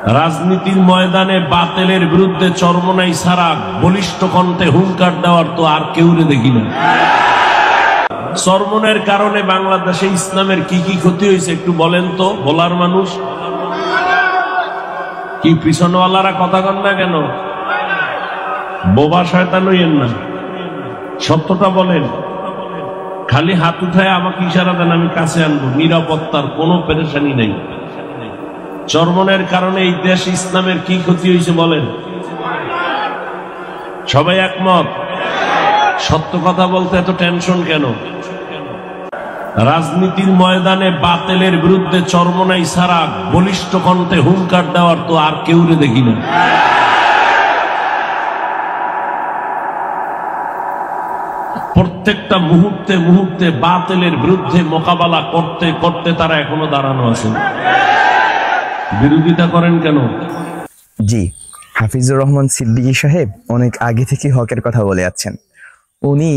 রাজনীতির ময়দানে বাতিলের বিরুদ্ধে চরমনাই ছাড়া বলিষ্ঠ কণ্ঠে হুঙ্কার দেওয়ার তো আর কেউরে দেখি না। চরমনের কারণে বাংলাদেশে ইসলামের কি কি ক্ষতি হয়েছে একটু বলেন তো, বলার মানুষ কি? পিছনওয়ালারা কথা কন না কেন? বোবা শয়তান হইয়েন না, সত্যটা বলেন। খালি হাত উঠায় আমাকে ইশারা দেন, আমি কাছে আনবো। নিরাপত্তার কোনো পেরেশানি নেই। চরমনের কারণে এই দেশ ইসলামের কি ক্ষতি হয়েছে বলেন? সবাই একমত? সত্য কথা বলতে এত টেনশন কেন? রাজনীতির ময়দানে বাতিলের বিরুদ্ধে চরমনাই ছাড়া বলিষ্ঠ কণ্ঠে হুঙ্কার দেওয়ার তো আর কেউরে দেখি না। প্রত্যেকটা মুহূর্তে মুহূর্তে বাতিলের বিরুদ্ধে মোকাবেলা করতে করতে তারা এখনো দাঁড়ানো আছে। বিরোধিতা করেন কেন? জি, হাফিজুর রহমান সিদ্দিকী সাহেব অনেক আগে থেকে হকের কথা বলে যাচ্ছেন। উনি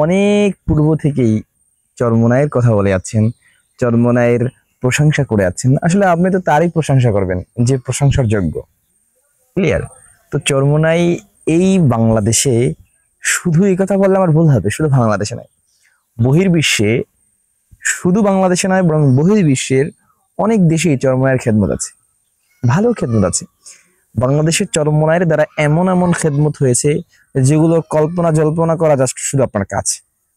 অনেক পূর্ব থেকেই চরমনাইয়ের কথা বলে যাচ্ছেন, চরমনাইয়ের প্রশংসা করে যাচ্ছেন। আসলে আপনি তো তারই প্রশংসা করবেন যে প্রশংসার যোগ্য। ক্লিয়ার? তো চরমনাই এই বাংলাদেশে, শুধু এই কথা বললে আমার ভুল হবে, শুধু বাংলাদেশে নয়, বহির্বিশ্বে, শুধু বাংলাদেশে নয় বরং বহির্বিশ্বের অনেক দেশেই চরমনাইয়ের খেদমত আছে, ভালো খেদমত আছে। বাংলাদেশের চরমনাইয়ের দ্বারা এমন এমন খেদমত হয়েছে যেগুলো কল্পনা জল্পনা করা জাস্ট শুধু আপনার কাজ,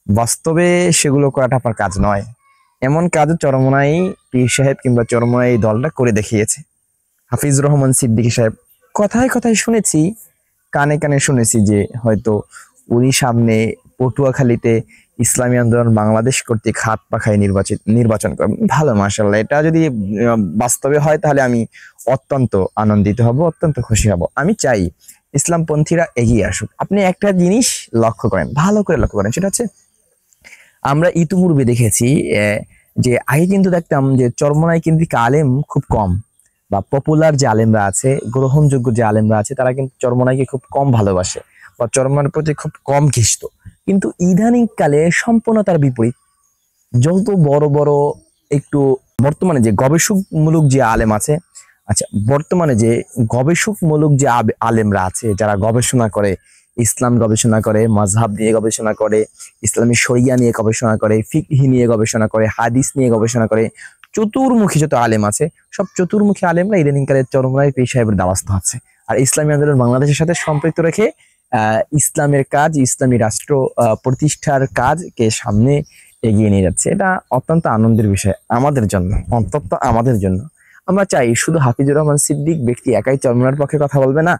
বাস্তবে সেগুলো করাটা আপনার কাজ নয়। এমন কাজ চরমনাই পীর সাহেব কিংবা চরমনাই দলটা করে দেখিয়েছে। হাফিজুর রহমান সিদ্দিকী সাহেব কথায় কথায় শুনেছি, কানে কানে শুনেছি যে হয়তো উনি সামনে পটুয়াখালীতে ইসলামী আন্দোলন বাংলাদেশ কর্তৃক হাত পাখায় নির্বাচন করবেন। ভালো, মাশাআল্লাহ। এটা যদি বাস্তবে হয় তাহলে আমি অত্যন্ত আনন্দিত হব, অত্যন্ত খুশি হব। আমি চাই ইসলামপন্থীরা এগিয়ে আসুক। আপনি একটা জিনিস লক্ষ্য করেন, ভালো করে লক্ষ্য করেন, সেটা হচ্ছে আমরা ইতিপূর্বে দেখেছি যে আগে কিন্তু দেখতাম যে চরমনাই কিন্তু আলেম খুব কম, বা পপুলার যে আলেমরা আছে, গ্রহণযোগ্য যে আলেমরা আছে, তারা কিন্তু চরমনাইকে খুব কম ভালোবাসে বা চরমনাইয়ের প্রতি খুব কম ঘিষ্ট। কিন্তু ইদানিং কালে সম্পূর্ণ তার বিপরীত। যত বড় বড় একটু বর্তমানে যে গবেষকমূলক যে আলেম আছে, আচ্ছা, বর্তমানে যে গবেষকমূলক যে আলেমরা আছে, যারা গবেষণা করে, ইসলাম গবেষণা করে, মাযহাব নিয়ে গবেষণা করে, ইসলামী শরিয়া নিয়ে গবেষণা করে, ফিকহি নিয়ে গবেষণা করে, হাদিস নিয়ে গবেষণা করে, চতুর্মুখী যত আলেম আছে, সব চতুর্মুখী আলেমরা ইদানিং কালে চরমনাই পীর সাহেবের দ্বারস্থ হচ্ছে। আর ইসলামী আন্দোলন বাংলাদেশের সাথে সম্পৃক্ত রেখে ইসলামের কাজ, ইসলামী রাষ্ট্র প্রতিষ্ঠার কাজকে সামনে এগিয়ে নিয়ে যাচ্ছে। এটা অত্যন্ত আনন্দের বিষয় আমাদের জন্য, অন্তত আমাদের জন্য। আমরা চাই শুধু হাফিজুর রহমান সিদ্দিক ব্যক্তি একাই চরমনাইয়ের পক্ষে কথা বলবে না,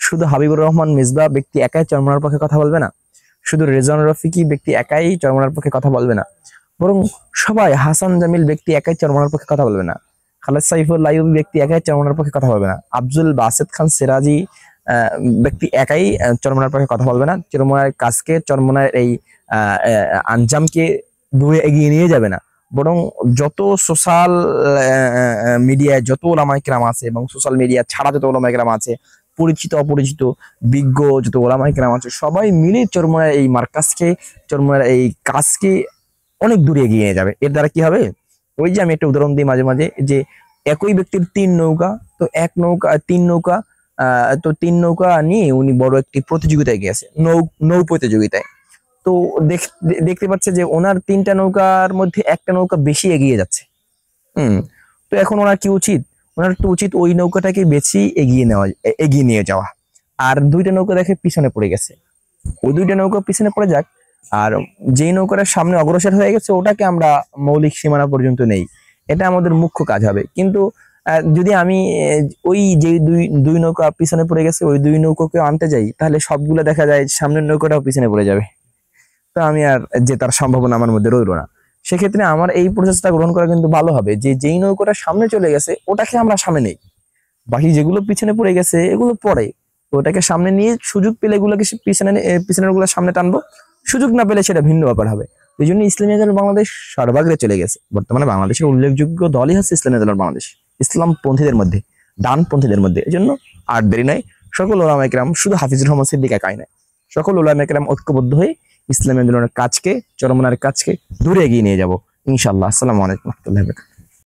শুধু হাবিবুর রহমান মিসবাহ ব্যক্তি একাই চরমনাইয়ের পক্ষে কথা বলবে না, শুধু রেজান রফিকি ব্যক্তি একাই চরমনাইয়ের পক্ষে কথা বলবে না, বরং সবাই, হাসান জামিল ব্যক্তি একাই চরমনাইয়ের পক্ষে কথা বলবে না, খালেদ সাইফুল আইয়ুবী ব্যক্তি একাই চরমনাইয়ের পক্ষে কথা বলবে না, আব্দুল বাসেত খান সিরাজি ব্যক্তি একাই চরমনাইয়ের পক্ষে কথা বলবে না, চরমনাইয়ের কাজকে, চরমনাইয়ের এই আঞ্জামকে দূরে এগিয়ে নিয়ে যাবে না। বরং যত সোশ্যাল মিডিয়ায় যত ওলামায়ে কেরাম আছে এবং সোশ্যাল মিডিয়া ছাড়া যত ওলামায়ে কেরাম আছে, পরিচিত অপরিচিত বিজ্ঞ যত ওলামায়ে কেরাম আছে, সবাই মিলে চরমনাইয়ের এই মার্কাজকে, চরমনাইয়ের এই কাজকে অনেক দূরে এগিয়ে নিয়ে যাবে। এর দ্বারা কি হবে? ওই যে আমি একটা উদাহরণ দিই মাঝে মাঝে, যে একই ব্যক্তির তিন নৌকা, তো এক নৌকা, তিন নৌকা, তো তিন নৌকা নিয়ে উনি বড় একটি প্রতিযোগিতায় গিয়েছে, নৌ প্রতিযোগিতায়। তো দেখতে পাচ্ছে যে ওনার তিনটা নৌকার মধ্যে একটা নৌকা বেশি এগিয়ে যাচ্ছে। তো এখন ওনার কি উচিত? ওনার তো উচিত ওই নৌকাটাকে বেশি এগিয়ে নিয়ে যাওয়া। আর দুইটা নৌকা দেখে পিছনে পড়ে গেছে, ওই দুইটা নৌকা পিছনে পড়ে যাক, আর যেই নৌকাটার সামনে অগ্রসর হয়ে গেছে ওটাকে আমরা মৌলিক সীমানা পর্যন্ত নেই। এটা আমাদের মুখ্য কাজ হবে। কিন্তু যদি আমি ওই যে দুই নৌকা পিছনে পড়ে গেছে ওই দুই নৌকাকে আনতে যাই, তাহলে সবগুলো দেখা যায় সামনের নৌকাটাও পিছনে পড়ে যাবে। তো আমি আর জেতার সম্ভাবনা আমার মধ্যে রইল না। সেক্ষেত্রে আমার এই প্রসেসটা গ্রহণ করা কিন্তু ভালো হবে, যে যেই নৌকাটা সামনে চলে গেছে ওটাকে আমরা সামনে নেই, বাকি যেগুলো পিছনে পড়ে গেছে এগুলো পরে, ওটাকে সামনে নিয়ে সুযোগ পেলে এগুলোকে পিছনের গুলো সামনে টানবো, সুযোগ না পেলে সেটা ভিন্ন ব্যাপার হবে। এই জন্য ইসলামী আন্দোলন বাংলাদেশ সর্বাগ্রে চলে গেছে। বর্তমানে বাংলাদেশের উল্লেখযোগ্য দলই হচ্ছে ইসলামী আন্দোলন বাংলাদেশ, ইসলামপন্থীদের মধ্যে, ডানপন্থীদের মধ্যে। এই জন্য আর দেরি নাই, সকল ওলামায়ে কেরাম, শুধু হাফিজুর রহমান সিদ্দিক একাই নয়, সকল ওলামায়ে কেরাম ঐক্যবদ্ধ হয়ে ইসলামী আন্দোলনের কাজকে, চরমনাইয়ের কাজকে দূরে এগিয়ে নিয়ে যাব ইনশাআল্লাহ। আসসালামু আলাইকুম ওয়া রাহমাতুল্লাহি ওয়া বারাকাতুহু।